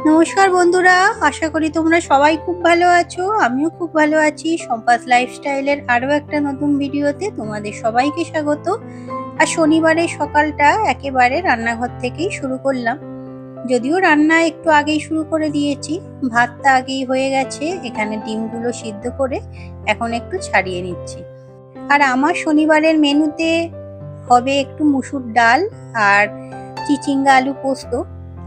নমস্কার বন্ধুরা, আশা করি তোমরা সবাই খুব ভালো আছো। আমিও খুব ভালো আছি। সম্পাস লাইফস্টাইলের আরও একটা নতুন ভিডিওতে তোমাদের সবাইকে স্বাগত। আর শনিবারের সকালটা একেবারে রান্নাঘর থেকেই শুরু করলাম। যদিও রান্না একটু আগেই শুরু করে দিয়েছি, ভাতটা আগেই হয়ে গেছে। এখানে ডিমগুলো সিদ্ধ করে এখন একটু ছাড়িয়ে নিচ্ছি। আর আমার শনিবারের মেনুতে হবে একটু মুসুর ডাল আর চিচিঙ্গা আলু পোস্ত।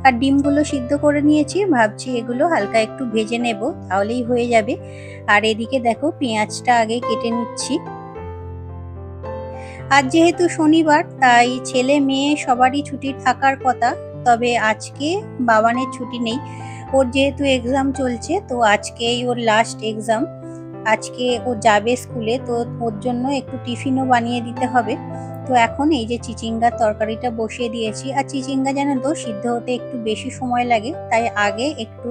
আর ডিমগুলো সিদ্ধ করে নিয়েছি, ভাবছি এগুলো হালকা একটু ভেজে নেব, তাহলেই হয়ে যাবে। আর এদিকে দেখো পেঁয়াজটা আগে কেটে নিচ্ছি। আজ যেহেতু শনিবার, তাই ছেলে মেয়ে সবারই ছুটি থাকার কথা। তবে আজকে বাবানের ছুটি নেই। ওর যেহেতু এক্সাম চলছে, তো আজকেই ওর লাস্ট এক্সাম। আজকে ও যাবে স্কুলে, তো ওর জন্য একটু টিফিনও বানিয়ে দিতে হবে। তো এখন এই যে চিচিঙ্গার তরকারিটা বসিয়ে দিয়েছি। আর চিচিঙ্গা জানো তো সিদ্ধ হতে একটু বেশি সময় লাগে, তাই আগে একটু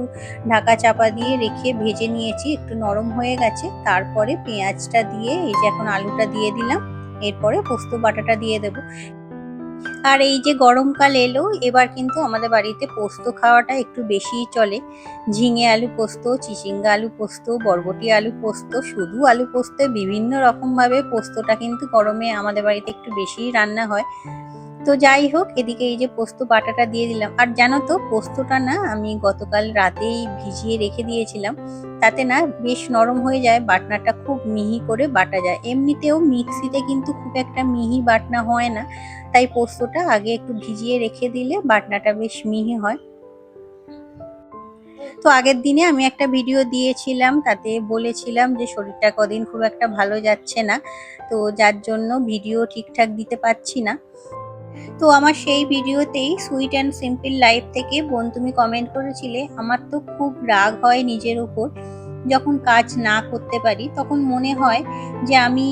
ঢাকা চাপা দিয়ে রেখে ভেজে নিয়েছি। একটু নরম হয়ে গেছে, তারপরে পেঁয়াজটা দিয়ে এই যে এখন আলুটা দিয়ে দিলাম। এরপরে পোস্ত বাটাটা দিয়ে দেবো। আর এই যে গরমকাল এলো, এবার কিন্তু আমাদের বাড়িতে পোস্ত খাওয়াটা একটু বেশিই চলে। ঝিঙে আলু পোস্ত, চিচিঙ্গা আলু পোস্ত, বরবটি আলু পোস্ত, শুধু আলু পোস্ত, বিভিন্ন রকম ভাবে পোস্তটা কিন্তু গরমে আমাদের বাড়িতে একটু বেশিই রান্না হয়। তো যাই হোক, এদিকে এই যে পোস্ত বাটাটা দিয়ে দিলাম। আর জানো তো পোস্তটা না আমি গতকাল রাতেই ভিজিয়ে রেখে দিয়েছিলাম। তাতে না বেশ নরম হয়ে যায়, বাটনাটা খুব মিহি করে বাটা যায়। এমনিতেও মিক্সিতে কিন্তু খুব একটা মিহি বাটনা হয় না, তাই পোস্তটা আগে একটু ভিজিয়ে রেখে দিলে বাটনাটা বেশ মিহি হয়। তো আগের দিনে আমি একটা ভিডিও দিয়েছিলাম, তাতে বলেছিলাম যে শরীরটা কদিন খুব একটা ভালো যাচ্ছে না, তো যার জন্য ভিডিও ঠিকঠাক দিতে পারছি না। তো আমার সেই ভিডিওতেই সুইট অ্যান্ড সিম্পল লাইফ থেকে বোন তুমি কমেন্ট করেছিলে, আমার তো খুব রাগ হয় নিজের উপর। যখন কাজ না করতে পারি তখন মনে হয় যে আমি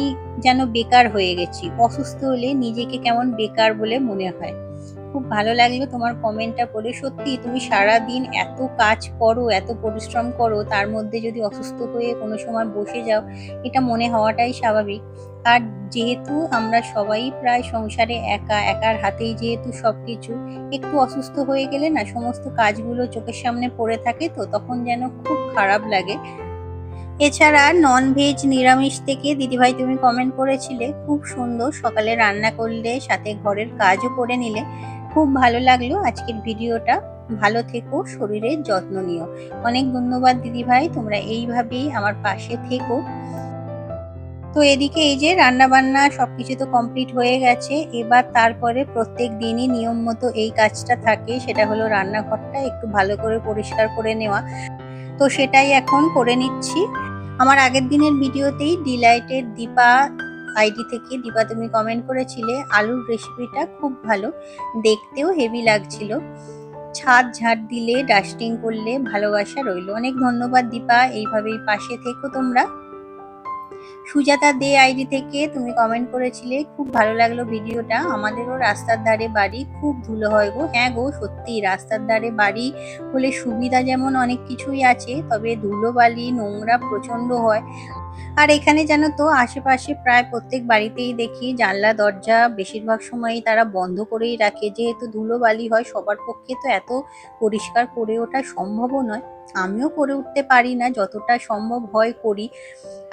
যেন বেকার হয়ে গেছি। অসুস্থ হলে নিজেকে কেমন বেকার বলে মনে হয়। খুব ভালো লাগলো তোমার কমেন্টটা পড়ে। সত্যি তুমি সারা দিন এত কাজ করো, এত পরিশ্রম করো, তার মধ্যে যদি অসুস্থ হয়ে কোনো সময় বসে যাও, এটা মনে হওয়াটাই স্বাভাবিক। আর যেহেতু আমরা সবাই প্রায় সংসারে একা, একার হাতেই যেহেতু সবকিছু, একটু অসুস্থ হয়ে গেলে না সমস্ত কাজগুলো চোখের সামনে পড়ে থাকে, তো তখন যেন খুব খারাপ লাগে। এছাড়া নন ভেজ নিরামিষ থেকে দিদিভাই তুমি কমেন্ট করেছিলে, খুব সুন্দর সকালে রান্না করলে, সাথে ঘরের কাজও করে নিলে। খুব ভালো লাগলো আজকের ভিডিওটা। ভালো থেকো, শরীরের যত্ন নিও। অনেক ধন্যবাদ দিদিভাই, তোমরা এইভাবেই আমার পাশে থেকো। তো এদিকে এই যে রান্না বান্না সবকিছু তো কমপ্লিট হয়ে গেছে। এবার তারপরে প্রত্যেক দিনই নিয়ম মতো এই কাজটা থাকে, সেটা হলো রান্নাঘরটা একটু ভালো করে পরিষ্কার করে নেওয়া। তো সেটাই এখন করে নিচ্ছি। আমার আগের দিনের ভিডিওতেই ডিলাইটের দীপা আইডি থেকে দীপা তুমি কমেন্ট করেছিলে, আলুর রেসিপিটা খুব ভালো, দেখতেও হেভি লাগছিল। ছাদ ঝাড় দিলে, ডাস্টিং করলে ভালোবাসা রইল। অনেক ধন্যবাদ দীপা, এইভাবেই পাশে থেকো তোমরা। সুজাতা দে আইডি থেকে তুমি কমেন্ট করেছিলে, খুব ভালো লাগলো ভিডিওটা, আমাদেরও রাস্তার ধারে বাড়ি, খুব ধুলো হয় গো। হ্যাঁ গো, সত্যি রাস্তার ধারে বাড়ি হলে সুবিধা যেমন অনেক কিছুই আছে, তবে ধুলোবালি নোংরা প্রচন্ড হয়। আর এখানে জানো তো আশেপাশে প্রায় প্রত্যেক বাড়িতেই দেখি জানলা দরজা বেশিরভাগ সময়ই তারা বন্ধ করেই রাখে, যেহেতু ধুলোবালি হয়। সবার পক্ষে তো এত পরিষ্কার করে ওঠা সম্ভবও নয়, আমিও করে উঠতে পারি না, যতটা সম্ভব হয় করি।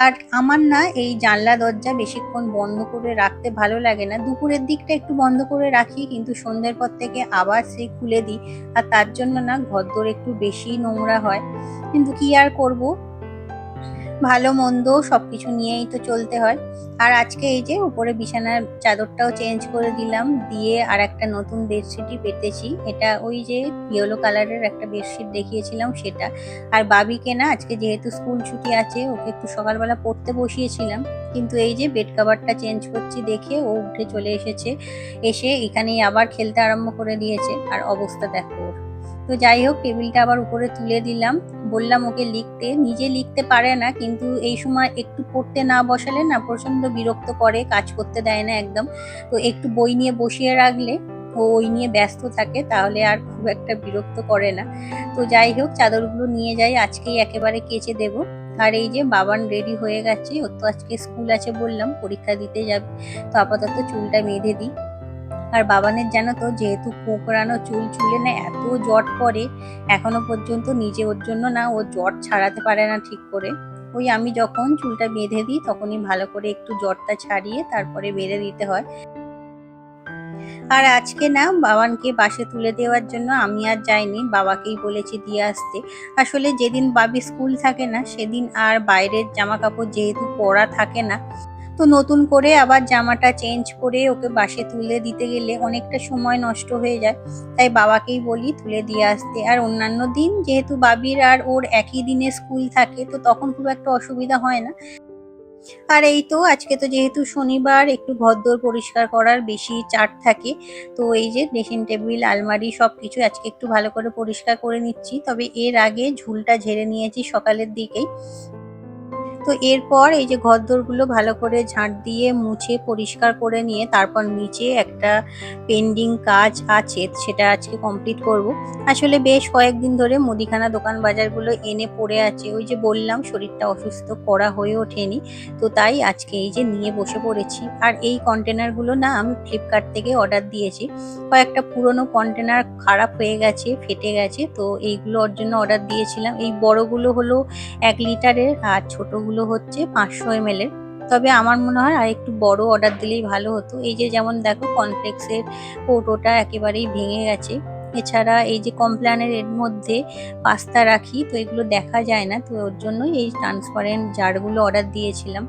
আর আমার না এই জানলা দরজা বেশিক্ষণ বন্ধ করে রাখতে ভালো লাগে না। দুপুরের দিকটা একটু বন্ধ করে রাখি, কিন্তু সন্ধ্যের পর থেকে আবার সেই খুলে দিই। আর তার জন্য না ঘরদোর একটু বেশি নোংরা হয়, কিন্তু কি আর করব, ভালো মন্দ সবকিছু নিয়েই তো চলতে হয়। আর আজকে এই যে উপরে বিছানার চাদরটাও চেঞ্জ করে দিলাম, দিয়ে আর একটা নতুন বেডশিটই পেতেছি। এটা ওই যে ইয়েলো কালারের একটা বেডশিট দেখিয়েছিলাম সেটা। আর বাবিকে না আজকে যেহেতু স্কুল ছুটি আছে, ওকে একটু সকালবেলা পড়তে বসিয়েছিলাম, কিন্তু এই যে বেড কাভারটা চেঞ্জ করছি দেখে ও উঠে চলে এসেছে। এসে এখানেই আবার খেলতে আরম্ভ করে দিয়েছে। আর অবস্থা দেখো ওর। তো যাই হোক, টেবিলটা আবার উপরে তুলে দিলাম। বললাম ওকে লিখতে, নিজে লিখতে পারে না, কিন্তু এই সময় একটু পড়তে না বসালে না প্রচন্ড বিরক্ত করে, কাজ করতে দেয় না একদম। তো একটু বই নিয়ে বসিয়ে রাখলে ও ওই নিয়ে ব্যস্ত থাকে, তাহলে আর খুব একটা বিরক্ত করে না। তো যাই হোক, চাদরগুলো নিয়ে যাই, আজকেই একেবারে কেচে দেব। আর এই যে বাবান রেডি হয়ে গেছে, ওর তো আজকে স্কুল আছে বললাম, পরীক্ষা দিতে যাবে। তো আপাতত চুলটা বেঁধে দিই। আর বাবানের জানো তো যেহেতু কোঁকড়ানো চুল, চুলে না এত জট পড়ে, এখনো পর্যন্ত নিজে ওর জন্য না ও জট ছাড়াতে পারে না ঠিক করে। ওই আমি যখন চুলটা বেঁধে দিই তখনই ভালো করে একটু জটটা ছাড়িয়ে তারপরে বেঁধে দিতে হয়। আর আজকে না বাবানকে বাসে তুলে দেওয়ার জন্য আমি আর যাইনি, বাবাকেই বলেছি দিয়ে আসতে। আসলে যেদিন বাবি স্কুল থাকে না সেদিন আর বাইরের জামা কাপড় যেহেতু পরা থাকে না, তো নতুন করে আবার জামাটা চেঞ্জ করে ওকে বাসে তুলে দিতে গেলে অনেকটা সময় নষ্ট হয়ে যায়। তাই বাবাকেই বলি তুলে দিয়ে আসতে। আর অন্যান্য দিন যেহেতু বাবির আর ওর একই দিনে স্কুল থাকে, তো তখন খুব একটা অসুবিধা হয় না। আর এই তো আজকে তো যেহেতু শনিবার, একটু ঘরদোর পরিষ্কার করার বেশি চাপ থাকে। তো এই যে ড্রেসিং টেবিল, আলমারি সবকিছু আজকে একটু ভালো করে পরিষ্কার করে নিচ্ছি। তবে এর আগে ঝুলটা ঝেড়ে নিয়েছি সকালের দিকেই। তো এরপর এই যে ঘরদোরগুলো ভালো করে ঝাঁট দিয়ে মুছে পরিষ্কার করে নিয়ে তারপর নিচে একটা পেন্ডিং কাজ আছে, সেটা আজকে কমপ্লিট করব। আসলে বেশ কয়েকদিন ধরে মুদিখানা দোকান বাজারগুলো এনে পড়ে আছে, ওই যে বললাম শরীরটা অসুস্থ, করা হয়ে ওঠেনি। তো তাই আজকে এই যে নিয়ে বসে পড়েছি। আর এই কন্টেনারগুলো না আমি ফ্লিপকার্ট থেকে অর্ডার দিয়েছি। কয়েকটা পুরনো কন্টেনার খারাপ হয়ে গেছে, ফেটে গেছে, তো এইগুলো ওর জন্য অর্ডার দিয়েছিলাম। এই বড়গুলো হলো 1 লিটারের আর ছোটগুলো হচ্ছে 500 ml এর। তবে আমার মনে হয় আর একটু বড় অর্ডার দিলেই ভালো হতো। এই যে যেমন দেখো কর্নফ্লেক্সের কৌটোটা একেবারেই ভেঙে গেছে। এছাড়া এই যে কমপ্ল্যানের এর মধ্যে পাস্তা রাখি, তো এগুলো দেখা যায় না, তো ওর জন্যই এই ট্রান্সপারেন্ট জারগুলো অর্ডার দিয়েছিলাম।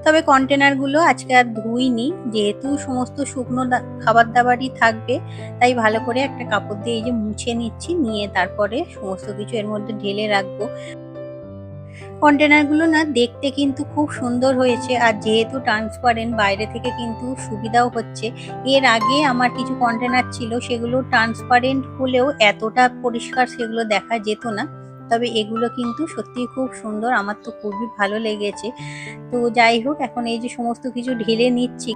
তবে কন্টেনারগুলো আজকে আর ধুইনি, যেহেতু সমস্ত শুকনো খাবার দাবারই থাকবে, তাই ভালো করে একটা কাপড় দিয়ে এই যে মুছে নিচ্ছি, নিয়ে তারপরে সমস্ত কিছু এর মধ্যে ঢেলে রাখবো। কন্টেনারগুলো না দেখতে কিন্তু খুব সুন্দর হয়েছে, আর যেহেতু ট্রান্সপারেন্ট বাইরে থেকে কিন্তু সুবিধাও হচ্ছে। এর আগে আমার কিছু কন্টেনার ছিল, সেগুলো ট্রান্সপারেন্ট হলেও এতটা পরিষ্কার সেগুলো দেখা যেত না। তবে এগুলো কিন্তু সত্যিই খুব সুন্দর, আমার তো খুবই ভালো লেগেছে। তো যাই হোক, এখন এই যে সমস্ত কিছু ঢেলে নিচ্ছি।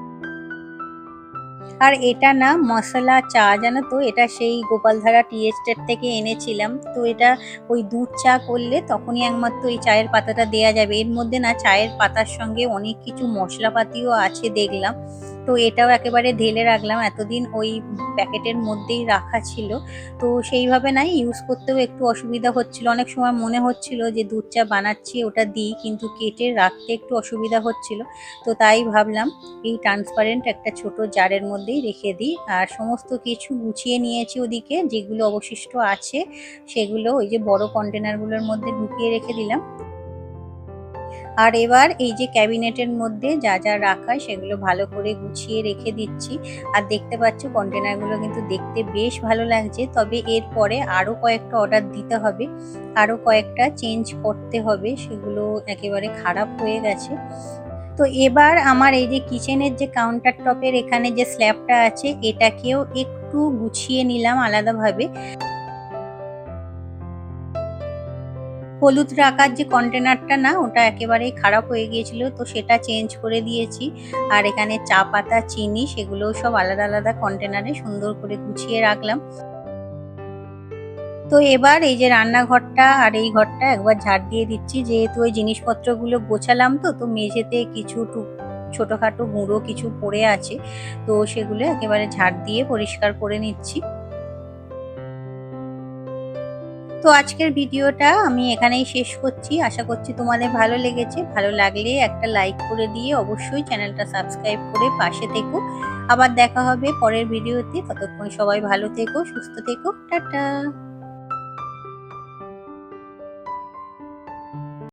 আর এটা না মশলা চা, জানো তো, এটা সেই গোপালধারা টি এস্টেট থেকে এনেছিলাম। তো এটা ওই দুধ চা করলে তখনই একমাত্র এই চায়ের পাতাটা দেয়া যাবে। এর মধ্যে না চায়ের পাতার সঙ্গে অনেক কিছু মশলাপাতিও আছে দেখলাম। তো এটাও একেবারে ঢেলে রাখলাম, এতদিন ওই প্যাকেটের মধ্যেই রাখা ছিল। তো সেইভাবে নাই ইউজ করতেও একটু অসুবিধা হচ্ছিল, অনেক সময় মনে হচ্ছিল যে দুধ চা বানাচ্ছি ওটা দিই, কিন্তু কেটে রাখতে একটু অসুবিধা হচ্ছিল। তো তাই ভাবলাম এই ট্রান্সপারেন্ট একটা ছোট জারের মধ্যেই রেখে দিই। আর সমস্ত কিছু গুছিয়ে নিয়েছি ওদিকে, যেগুলো অবশিষ্ট আছে সেগুলো ওই যে বড় কন্টেনারগুলোর মধ্যে ঢুকিয়ে রেখে দিলাম। আর এবার এই যে ক্যাবিনেটের মধ্যে যা যা রাখা সেগুলো ভালো করে গুছিয়ে রেখে দিচ্ছি। আর দেখতে পাচ্ছ কন্টেনারগুলো কিন্তু দেখতে বেশ ভালো লাগছে। তবে এরপরে আরও কয়েকটা অর্ডার দিতে হবে, আরও কয়েকটা চেঞ্জ করতে হবে, সেগুলো একেবারে খারাপ হয়ে গেছে। তো এবার আমার এই যে কিচেনের যে কাউন্টার টপের এখানে যে স্ল্যাবটা আছে, এটাকেও একটু গুছিয়ে নিলাম আলাদাভাবে। হলুদ রাখার যে কন্টেনারটা না, ওটা একেবারেই খারাপ হয়ে গিয়েছিল, তো সেটা চেঞ্জ করে দিয়েছি। আর এখানে চা পাতা, চিনি, সেগুলোও সব আলাদা আলাদা কন্টেনারে সুন্দর করে গুছিয়ে রাখলাম। তো এবার এই যে রান্নাঘরটা আর এই ঘরটা একবার ঝাড় দিয়ে দিচ্ছি, যেহেতু ওই জিনিসপত্রগুলো গোছালাম, তো মেঝেতে কিছু ছোটখাটো গুঁড়ো কিছু পড়ে আছে, তো সেগুলো একেবারে ঝাড় দিয়ে পরিষ্কার করে নিচ্ছি। তো আজকের ভিডিওটা আমি এখানেই শেষ করছি। আশা করছি তোমাদের ভালো লেগেছে। ভালো লাগলে একটা লাইক করে দিয়ে অবশ্যই চ্যানেলটা সাবস্ক্রাইব করে পাশে থেকো। আবার দেখা হবে পরের ভিডিওতে। ততক্ষণ সবাই ভালো থেকো, সুস্থ থেকো। টাটা।